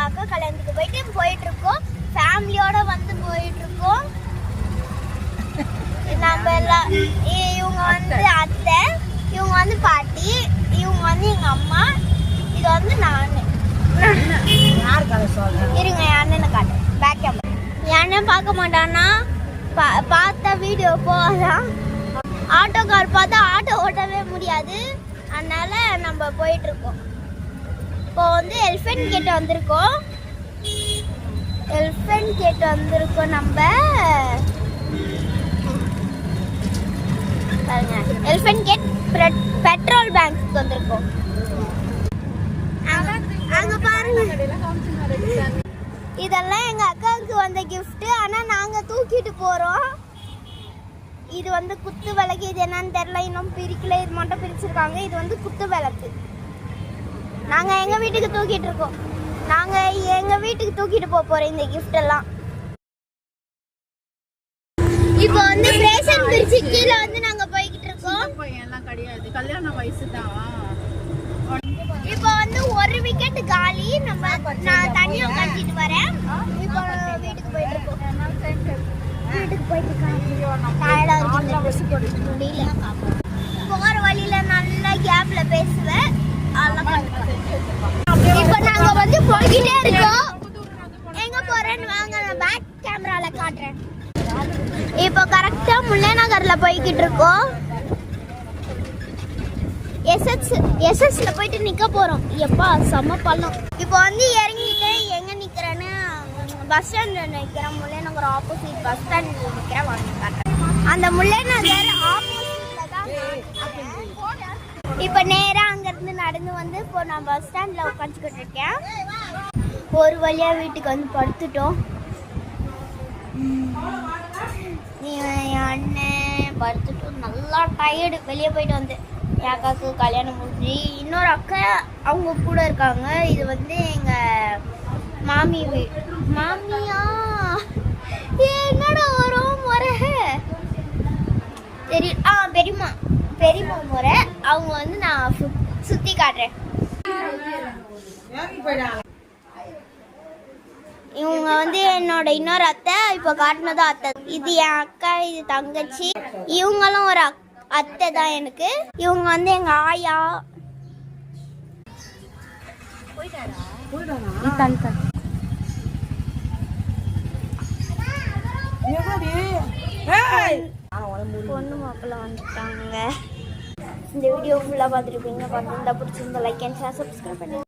அக்கா கல்யாணத்துக்கு போயிட்டு இருக்கோம். ஃபேமிலியோட வந்து போயிட்டு இருக்கோம். நம்ம எல்லாம் இவங்க வந்து அத்தை, இவங்க வந்து பாட்டி, இவங்க வந்து எங்க அம்மா, இது வந்து நானு. இருங்க என் அண்ணனை காட்டுறேன். Back camera. என் அண்ணன் பார்க்க மாட்டான்னா பார்த்தா வீடியோ போதான். ஆட்டோக்கார் பார்த்தா ஆட்டோ ஓட்டவே முடியாது. அதனால நம்ம போயிட்டு இருக்கோம். இப்போ வந்து எலிஃபென்ட் கேட் வந்திருக்கோம். நம்ம எலிஃபென்ட் கேட் பெட்ரோல் பேங்க் வந்திருக்கோம். அங்க பாருங்க, இதெல்லாம் எங்க அக்காவுக்கு வந்த கிஃப்ட். ஆனா நாங்க தூக்கிட்டு போறோம். இது வந்து குத்து விளக்கு. இது என்னன்னு தெரியல, இன்னும் பிரிக்கல. இது மட்டும் பிரிச்சிருக்காங்க. இது வந்து குத்து விளக்கு. நாங்க எங்க வீட்டுக்கு தூக்கிட்டு இருக்கோம். நாங்க எங்க வீட்டுக்கு தூக்கிட்டு போறோம் இந்த கிஃப்ட் எல்லாம். இப்போ வந்து பிரேசன் பிரிச்சு கீழ வந்து நாங்க போயிட்டு இருக்கோம். எல்லாம் கிடையாது, கல்யாண வயசு தான். இப்போ வந்து ஒரு விக்கெட் காலி. நான் தண்ணியை கட்டிட்டு வரேன். இப்போ வீட்டுக்கு போயிட்டு இருக்கோம். முடியல. போற வழியில நல்லா கேப்ல பேசுவேன். இப்போ நாங்க வந்து போய்கிட்டே இருக்கோம். எங்க போறேன்னு வாங்க, நான் பேக் கேமரால காட்டுறேன். இப்போ கரெக்டா முல்லை நகர்ல போய்கிட்டு இருக்கோம். எஸ்எஸ்ல போயிட்டு நிக்க போறோம். எப்பா செம்ம பள்ளம். இப்போ வந்து இறங்கிட்டு எங்க நிக்கிறேன்னு பஸ் ஸ்டாண்ட்ல நிக்கிறேன். முல்லை நகர் ஆப்போசிட் பஸ் ஸ்டாண்ட்ல நிக்கிறேன். வாங்க, அந்த முல்லை நகர் ஆப்போசிட்ல தான். இப்போ நேரா அங்க இருந்து நடந்து வந்து இப்போ நான் பஸ் ஸ்டாண்ட்ல உட்காந்துக்கிட்டு இருக்கேன். ஒரு வழியா வீட்டுக்கு வந்து படுத்துட்டோம். என் அண்ணன் படுத்துட்டோம். நல்லா டயர்டு. வெளியே போயிட்டு வந்து என் அக்காவுக்கு கல்யாணம் முடிஞ்சு இன்னொரு அக்கா அவங்க கூட இருக்காங்க. இது வந்து எங்க மாமி மாமியா என்னடா வரும் முறை தெரியும். பெரியம்மா முறை. அவங்க வந்து நான் சுத்தி காட்டுறேன். இவங்க வந்து என்னோட இன்னொரு அத்தை. இப்போ காட்டினதும் அத்தை. இது என் அக்கா, இது தங்கச்சி. இவங்களும் ஒரு அத்தை தான் எனக்கு. இவங்க வந்து எங்க ஆயா. பொண்ணு மாப்பிள்ள வந்துட்டாங்க. இந்த வீடியோ ஃபுல்லாக பார்த்துருப்பீங்க. பார்த்துருந்தா பிடிச்சிருந்தா லைக் அண்ட் ஷேர், சப்ஸ்கிரைப் பண்ணுங்க.